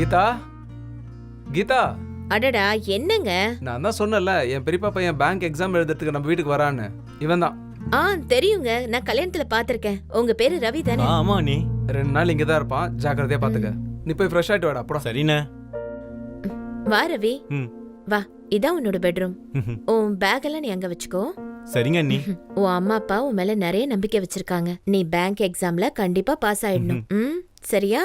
கீதா கீதா, அடடா என்னங்க? நான் தான் சொன்னல என் பெரியப்பா பையன் பேங்க் எக்ஸாம் எழுதுறதுக்கு நம்ம வீட்டுக்கு வரான்னு. இவன் தான். தெரியுங்க, நான் கல்யாணத்துல பாத்திருக்கேன். உங்க பேரு ரவி தானே? ஆமா நீ 2 நாள் இங்க தான் இருப்பான், ஜாக்கிரதையா பாத்துக்க. நீ போய் ஃப்ரெஷ் ஆயிட்டு வாடா போடா. சரிண்ணே. வா ரவி, ம். வா. இதான் உன்னோட பெட்ரூம். உன் பேக் எல்லாம் நீ அங்க வச்சுக்கோ. சரிங்க அண்ணி. உன் அம்மா அப்பா உன் மேல நிறைய நம்பிக்கை வச்சிருக்காங்க. நீ பேங்க் எக்ஸாம்ல கண்டிப்பா பாஸ் ஆயிடணும். சரியா?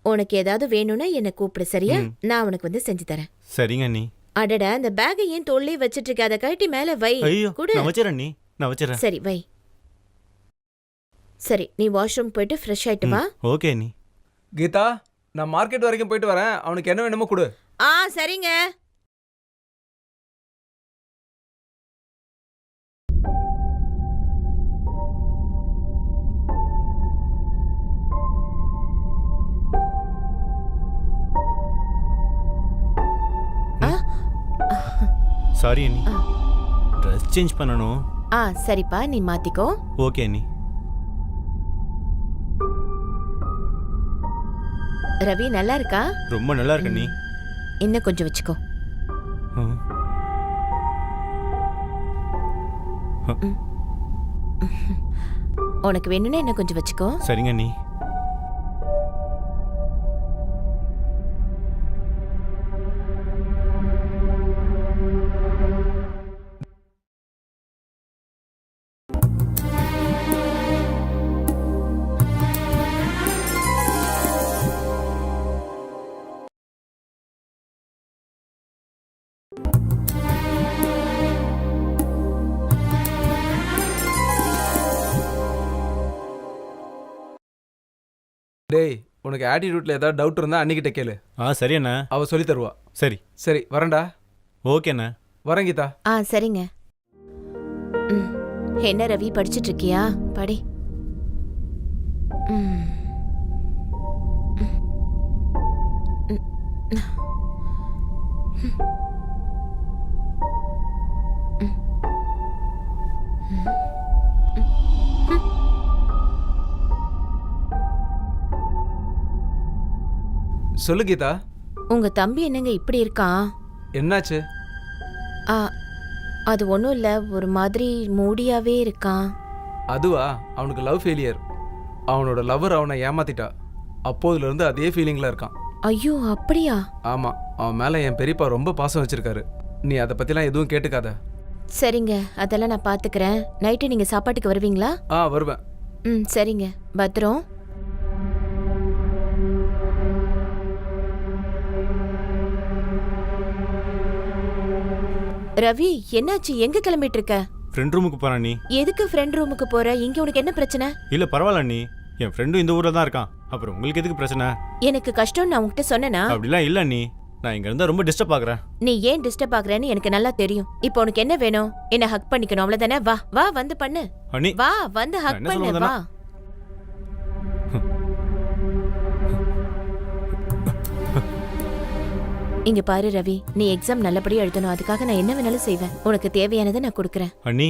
உனக்கு ஏதாவது வேணும்னா என்ன கூப்பிடு, சரியா? நான் உனக்கு வந்து செஞ்சு தரேன். சரிங்க அண்ணி. அடடா, அந்த பேக்கை ஏன் தோல்லே வச்சிட்டு இருக்க? அதை கழட்டி மேல வை. ஐயோ, குடு. நான் வச்சிரேன் அண்ணி, நான் வச்சிரேன். சரி வை. சரி, நீ வாஷ்ரூம் போயிட்டு ஃப்ரெஷ் ஆயிட்டு வா. ஓகே அண்ணி. கீதா, நான் மார்க்கெட் வரைக்கும் போயிட்டு வரேன். அவனுக்கு என்ன வேணுமோ கொடு. சரிங்க. சாரி அண்ணி, ட்ரெஸ் சேஞ்ச் பண்ணணும். சரிப்பா, நீ மாத்திக்கோ. ஓகே அண்ணி. ரவி நல்லா இருக்கா? ரொம்ப நல்லா இருக்கு அண்ணி. இன்னும் கொஞ்சம் வச்சுக்கோ. உனக்கு வேணும்னா இன்னும் கொஞ்சம் வச்சுக்கோ. சரிங்க அண்ணி. டேய், உனக்கு ஆட்டிடியூட்ல ஏதாவது டவுட் இருந்தா அன்னிக்கிட்ட கேளு. சரி அண்ணா. அவ சொல்லி தருவா. சரி சரி, வரேன்டா. ஓகே அண்ணா. வரேன் கீதா. சரிங்க. என்ன ரவி, படிச்சிட்டு இருக்கியா? படி. சொல்லு கீதா. உங்க தம்பி என்னங்க இப்படி இருக்கான்? என்னாச்சு? அது ஒன்றும் இல்லை, ஒரு மாதிரி மூடியாவே இருக்கான். அதுவா, அவனுக்கு லவ் ஃபெயிலியர். அவனோட லவர் அவனை ஏமாத்திட்டா. அப்போதுல இருந்து அதே ஃபீலிங்ல இருக்கான். ஐயோ, அப்படியா? ஆமா, அவன் மேல என் பெரியப்பா ரொம்ப பாசம் வச்சிருக்காரு. நீ அதை பத்திலாம் எதுவும் கேட்டுக்காத. சரிங்க, அதெல்லாம் நான் பாத்துக்கிறேன். நைட்டு நீங்க சாப்பாட்டுக்கு வருவீங்களா? வருவேன். சரிங்க, பத்திரம். ரவி, என்னாச்சு? எங்க கிளம்பிட்டு இருக்க? ஃப்ரெண்ட் ரூமுக்கு போறேன் அண்ணி. எதுக்கு ஃப்ரெண்ட் ரூமுக்கு போற? இங்க உனக்கு என்ன பிரச்சனை? இல்ல பரவாயில்ல அண்ணி, என் ஃப்ரெண்டும் இந்த ஊர்ல தான் இருக்கான். அப்புறம் உங்களுக்கு எதுக்கு பிரச்சனை? எனக்கு கஷ்டம் நான் உன்கிட்ட சொன்னேனா? அப்படிலாம் இல்ல அண்ணி, நான் இங்க இருந்தா ரொம்ப டிஸ்டர்ப் ஆகுறேன். நீ ஏன் டிஸ்டர்ப் ஆகுறேன்னு எனக்கு நல்லா தெரியும். இப்போ உனக்கு என்ன வேணும்? என்ன ஹக் பண்ணிக்கணும், அவ்வளவுதானே? வா வா, வந்து பண்ணு. அண்ணி வா, வந்து ஹக் பண்ணு. வா. இங்க பாரு ரவி, நீ எக்ஸாம் நல்லபடியா எழுதணும். அதுக்காக நான் என்ன வேணாலும் செய்வேன். உனக்கு தேவையானதை நான் கொடுக்கறேன். அண்ணி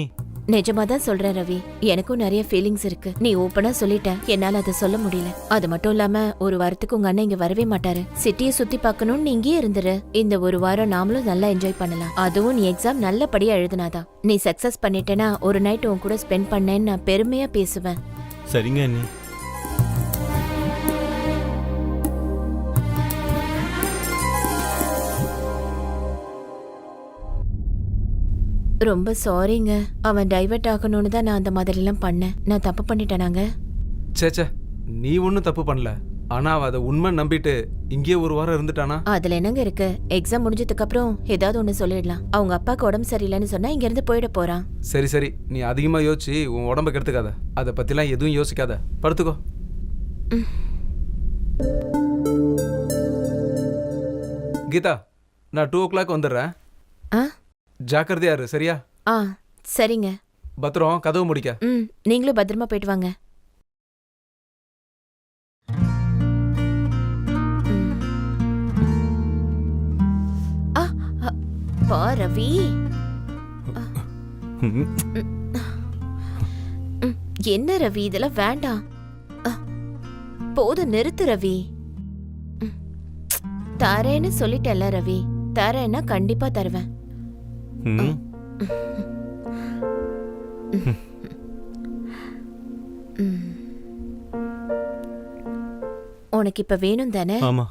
நிஜமா தான் சொல்றேன் ரவி, எனக்கும் நிறைய ஃபீலிங்ஸ் இருக்கு. நீ ஓப்பனா சொல்லிட்ட, என்னால அதை சொல்ல முடியல. அது மட்டும் இல்லாம ஒரு வாரத்துக்கு உங்க அண்ணன் இங்க வரவே மாட்டாரு. சிட்டியை சுத்தி பார்க்கணும்னு நீ இங்கேயே இருந்துரு. இந்த ஒரு வாரம் நாமளும் நல்லா என்ஜாய் பண்ணலாம். அதுவும் நீ எக்ஸாம் நல்லபடியா எழுதுனாதான். நீ சக்சஸ் பண்ணிட்டேன்னா ஒரு நைட் உன் கூட ஸ்பெண்ட் பண்ணேன்னு நான் பெருமையா பேசுவேன். சரிங்க அண்ணி. ரொம்ப சாரிங்க, அவன் டைவர்ட் ஆகணும்னு தான் நான் அந்த மாதிரி எல்லாம் பண்ணேன். நான் தப்பு பண்ணிட்டேனாங்க? சேச்சே, நீ ஒன்றும் தப்பு பண்ணல. ஆனா அவ அதை உண்மை நம்பிட்டு இங்கேயே ஒரு வாரம் இருந்துட்டானா? அதுல என்னங்க இருக்கு? எக்ஸாம் முடிஞ்சதுக்கு அப்புறம் ஏதாவது ஒண்ணு சொல்லிடலாம். அவங்க அப்பாக்கு உடம்பு சரியில்லைன்னு சொன்னா இங்க இருந்து போயிட போறான். சரி சரி, நீ அதிகமா யோசிச்சு உன் உடம்ப கெடுத்துக்காத. அதை பத்திலாம் எதுவும் யோசிக்காத, படுத்துக்கோ. கீதா, நான் 2 o'clock வந்துடுறேன். ஜாக்கிரதையா இரு, சரியா? சரிங்க. பத்திரம், கதவு முடிக்க. நீங்களும் பத்திரமா போயிட்டு வாங்க. பா ரவி, என்ன ரவி, இதெல்லாம் வேண்டாம். போதும், நிறுத்து ரவி. தரேன்னு சொல்லிட்டேன்ல ரவி, தரேன்னா கண்டிப்பா தருவேன். ம் உனக்கு இப்ப வேணும் தானே? ஆமா.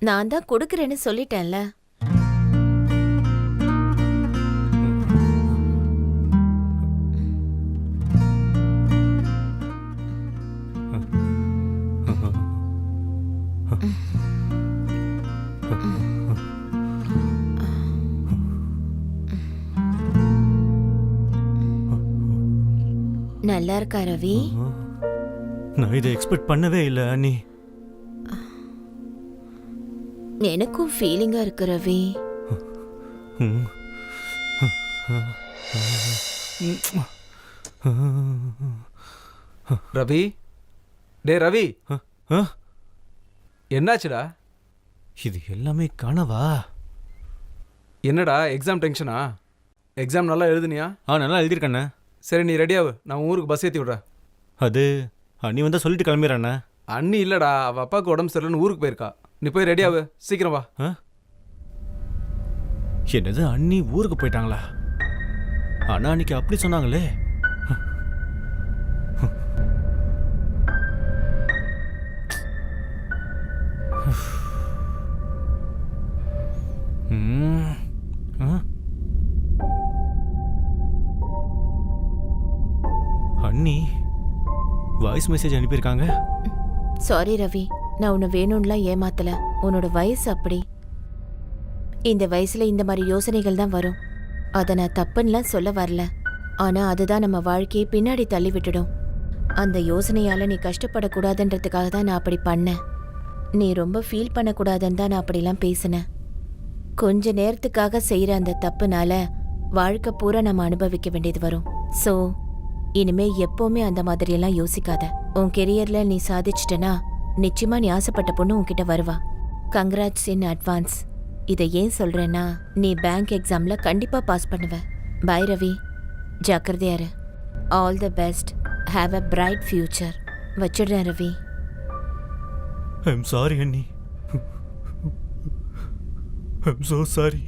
நான் தான் கொடுக்கறேன்னு சொல்லிட்டேன்ல. நல்லா இருக்கா ரவி? நான் இதை எக்ஸ்பெக்ட் பண்ணவே இல்லை அண்ணி. எனக்கும் ஃபீலிங்கா இருக்கு ரவி. ம். ரவி, டே ரவி, ஆ? என்னாச்சுடா? இது எல்லாமே கனவா? என்னடா எக்ஸாம் டென்ஷனா? எக்ஸாம் நல்லா எழுதுனியா? நல்லா எழுதியிருக்கண்ணே. சரி நீ ரெடியாவு, நான் உன் ஊருக்கு பஸ் ஏற்றி விட்றேன். அது அண்ணி வந்தால் சொல்லிட்டு கிளம்பிடுறண்ணே. அண்ணி இல்லடா, அவள் அப்பாவுக்கு உடம்பு சரியில்லைன்னு ஊருக்கு போயிருக்கா. நீ போய் ரெடியாவு, சீக்கிரம் வா. என்னது, அண்ணி ஊருக்கு போயிட்டாங்களா? ஆனா அன்னைக்கு அப்படி சொன்னாங்களே. அண்ணி வாய்ஸ் மெசேஜ் அனுப்பியிருக்காங்க. சாரி ரவி, நான் உன்னை வேணும்லாம் ஏமாத்தல. உன்னோட வயசு அப்படி. இந்த வயசுல இந்த மாதிரி யோசனைகள் தான் வரும். அதை நான் தப்புன்னுலாம் சொல்ல வரல. ஆனா அதுதான் நம்ம வாழ்க்கையை பின்னாடி தள்ளி விட்டுடும். அந்த யோசனையால நீ கஷ்டப்படக்கூடாதுன்றதுக்காக தான் நான் அப்படி பண்ணேன். நீ ரொம்ப ஃபீல் பண்ணக்கூடாதுன்னு தான் நான் அப்படிலாம் பேசினேன். கொஞ்ச நேரத்துக்காக செய்யற அந்த தப்புனால வாழ்க்கை பூரா நம்ம அனுபவிக்க வேண்டியது வரும். ஸோ இனிமே எப்பவுமே அந்த மாதிரியெல்லாம் யோசிக்காத. உன் கெரியர்ல நீ சாதிச்சிட்டனா நிச்சயமா நீ ஆசைப்பட்ட பொண்ணு உன்கிட்ட வருவா. Congrats in advance. இதை ஏன் சொல்றேன்னா, நீ பேங்க் எக்ஸாம்ல கண்டிப்பா பாஸ் பண்ணுவ. பை ரவி, ஜாக்கிரதையாரு. All the best. Have a bright future. வச்சிடுறேன் ரவி. ஐம் சாரி அண்ணி. I'm so sorry.